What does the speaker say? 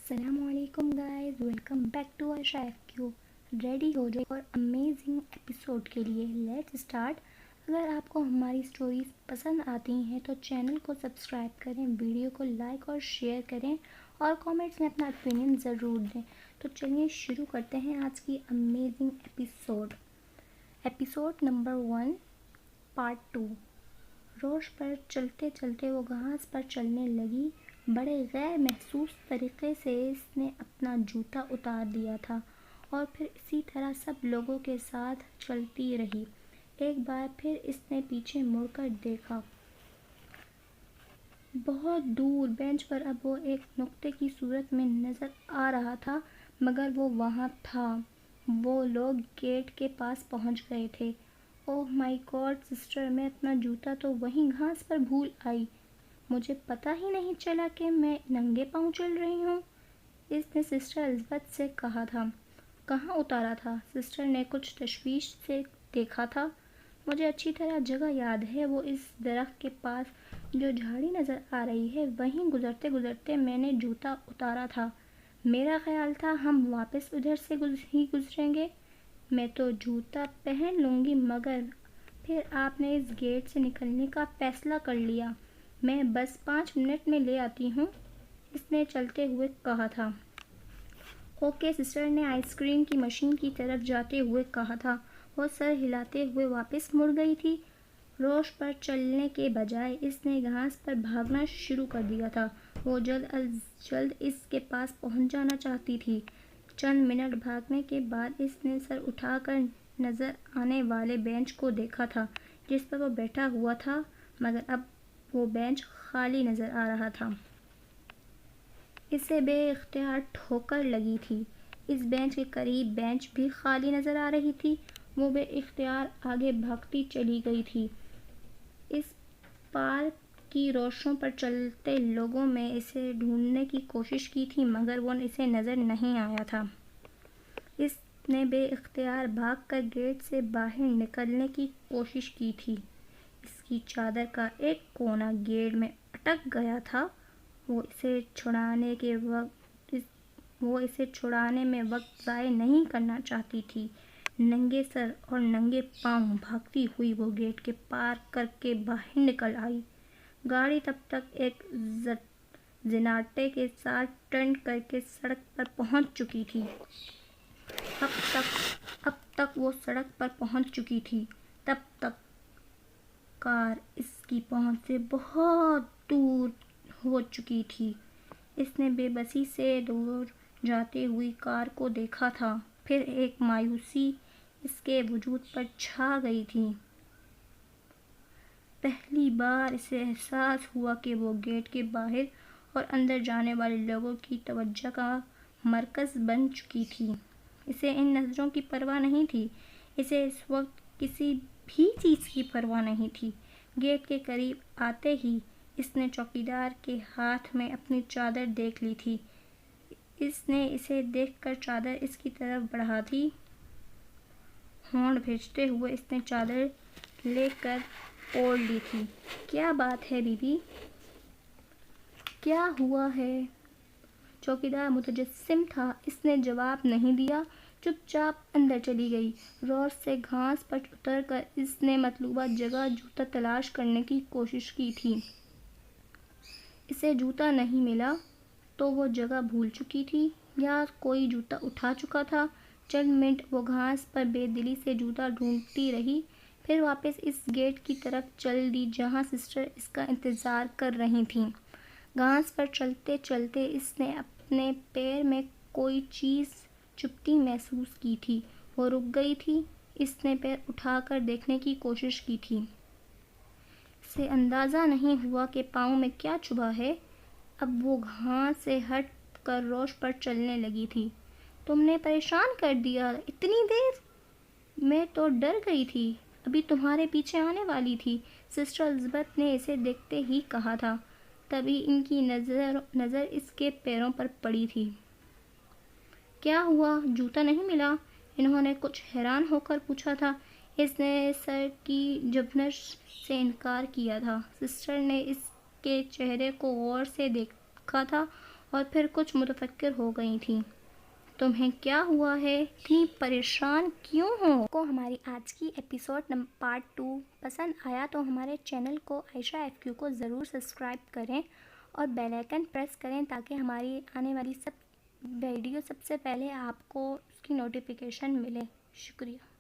السلام علیکم guys, welcome back to Ayesha F Q. Ready ہو جائے اور امیزنگ ایپیسوڈ کے لیے لیٹس اسٹارٹ۔ اگر آپ کو ہماری سٹوریز پسند آتی ہیں تو چینل کو سبسکرائب کریں، ویڈیو کو لائک اور شیئر کریں اور کامنٹس میں اپنا اوپینین ضرور دیں۔ تو چلیے شروع کرتے ہیں آج کی امیزنگ ایپیسوڈ نمبر 1 پارٹ 2۔ روش پر چلتے چلتے وہ گھاس پر چلنے لگی۔ بڑے غیر محسوس طریقے سے اس نے اپنا جوتا اتار دیا تھا اور پھر اسی طرح سب لوگوں کے ساتھ چلتی رہی۔ ایک بار پھر اس نے پیچھے مڑ کر دیکھا۔ بہت دور بینچ پر اب وہ ایک نقطے کی صورت میں نظر آ رہا تھا، مگر وہ وہاں تھا۔ وہ لوگ گیٹ کے پاس پہنچ گئے تھے۔ اوہ مائی گاڈ سسٹر، میں اپنا جوتا تو وہیں گھاس پر بھول آئی۔ مجھے پتہ ہی نہیں چلا کہ میں ننگے پاؤں چل رہی ہوں، اس نے سسٹر الزبتھ سے کہا تھا۔ کہاں اتارا تھا؟ سسٹر نے کچھ تشویش سے دیکھا تھا۔ مجھے اچھی طرح جگہ یاد ہے، وہ اس درخت کے پاس جو جھاڑی نظر آ رہی ہے، وہیں گزرتے گزرتے میں نے جوتا اتارا تھا۔ میرا خیال تھا ہم واپس ادھر سے ہی گزریں گے۔ میں تو جوتا پہن لوں گی، مگر پھر آپ نے اس گیٹ سے نکلنے کا فیصلہ کر لیا۔ میں بس 5 منٹ میں لے آتی ہوں، اس نے چلتے ہوئے کہا تھا۔ اوکے سسٹر نے آئس کریم کی مشین کی طرف جاتے ہوئے کہا تھا۔ وہ سر ہلاتے ہوئے واپس مڑ گئی تھی۔ روش پر چلنے کے بجائے اس نے گھاس پر بھاگنا شروع کر دیا تھا۔ وہ جلد از جلد اس کے پاس پہنچ جانا چاہتی تھی۔ چند منٹ بھاگنے کے بعد اس نے سر اٹھا کر نظر آنے والے بینچ کو دیکھا تھا جس پر وہ بیٹھا ہوا تھا، مگر اب وہ بینچ خالی نظر آ رہا تھا۔ اسے بے اختیار ٹھوکر لگی تھی۔ اس بینچ کے قریب بینچ بھی خالی نظر آ رہی تھی۔ وہ بے اختیار آگے بھاگتی چلی گئی تھی۔ اس پارک کی روشوں پر چلتے لوگوں میں اسے ڈھونڈنے کی کوشش کی تھی، مگر وہ اسے نظر نہیں آیا تھا۔ اس نے بے اختیار بھاگ کر گیٹ سے باہر نکلنے کی کوشش کی تھی۔ اس کی چادر کا ایک کونا گیٹ میں اٹک گیا تھا۔ وہ اسے چھڑانے میں وقت ضائع نہیں کرنا چاہتی تھی۔ ننگے سر اور ننگے پاؤں بھاگتی ہوئی وہ گیٹ کے پار کر کے باہر نکل آئی۔ گاڑی تب تک ایک زناٹے کے ساتھ ٹرن کر کے سڑک پر پہنچ چکی تھی۔ اب تک وہ سڑک پر پہنچ چکی تھی، تب تک کار اس کی پہنچ سے بہت دور ہو چکی تھی۔ اس نے بے بسی سے دور جاتی ہوئی کار کو دیکھا تھا، پھر ایک مایوسی اس کے وجود پر چھا گئی تھی۔ پہلی بار اسے احساس ہوا کہ وہ گیٹ کے باہر اور اندر جانے والے لوگوں کی توجہ کا مرکز بن چکی تھی۔ اسے ان نظروں کی پرواہ نہیں تھی۔ اسے اس وقت کسی بھی چیز کی پرواہ نہیں تھی۔ گیٹ کے قریب آتے ہی اس نے چوکیدار کے ہاتھ میں اپنی چادر دیکھ لی تھی۔ اس نے اسے دیکھ کر چادر اس کی طرف بڑھا دی۔ ہونٹ بھینچتے ہوئے اس نے چادر لے کر اوڑھ لی تھی۔ کیا بات ہے بی بی؟ کیا ہوا ہے؟ چوکیدار متجسم تھا۔ اس نے جواب نہیں دیا، چپ چاپ اندر چلی گئی۔ روش سے گھاس پر اتر کر اس نے مطلوبہ جگہ جوتا تلاش کرنے کی کوشش کی تھی۔ اسے جوتا نہیں ملا۔ تو وہ جگہ بھول چکی تھی یا کوئی جوتا اٹھا چکا تھا۔ چند منٹ وہ گھاس پر بے دلی سے جوتا ڈھونڈتی رہی، پھر واپس اس گیٹ کی طرف چل دی جہاں سسٹر اس کا انتظار کر رہی تھیں۔ گھاس پر چلتے چلتے اس نے اپنے پیر میں کوئی چیز چبھتی محسوس کی تھی۔ وہ رک گئی تھی۔ اس نے پیر اٹھا کر دیکھنے کی کوشش کی تھی۔ اسے اندازہ نہیں ہوا کہ پاؤں میں کیا چبھا ہے۔ اب وہ گھاس سے ہٹ کر روش پر چلنے لگی تھی۔ تم نے پریشان کر دیا، اتنی دیر! میں تو ڈر گئی تھی، ابھی تمہارے پیچھے آنے والی تھی، سسٹر الزبتھ نے اسے دیکھتے ہی کہا تھا۔ تبھی ان کی نظر اس کے پیروں پر پڑی تھی۔ کیا ہوا؟ جوتا نہیں ملا؟ انہوں نے کچھ حیران ہو کر پوچھا تھا۔ اس نے سر کی جھنجھن سے انکار کیا تھا۔ سسٹر نے اس کے چہرے کو غور سے دیکھا تھا اور پھر کچھ متفکر ہو گئی تھیں۔ تمہیں کیا ہوا ہے؟ اتنی پریشان کیوں ہو؟ کو ہماری آج کی ایپیسوڈ پارٹ 2 پسند آیا تو ہمارے چینل کو عائشہ FQ کو ضرور سبسکرائب کریں اور بیل آئیکن پریس کریں تاکہ ہماری آنے والی ویڈیو سب سے پہلے آپ کو اس کی نوٹیفیکیشن ملے۔ شکریہ۔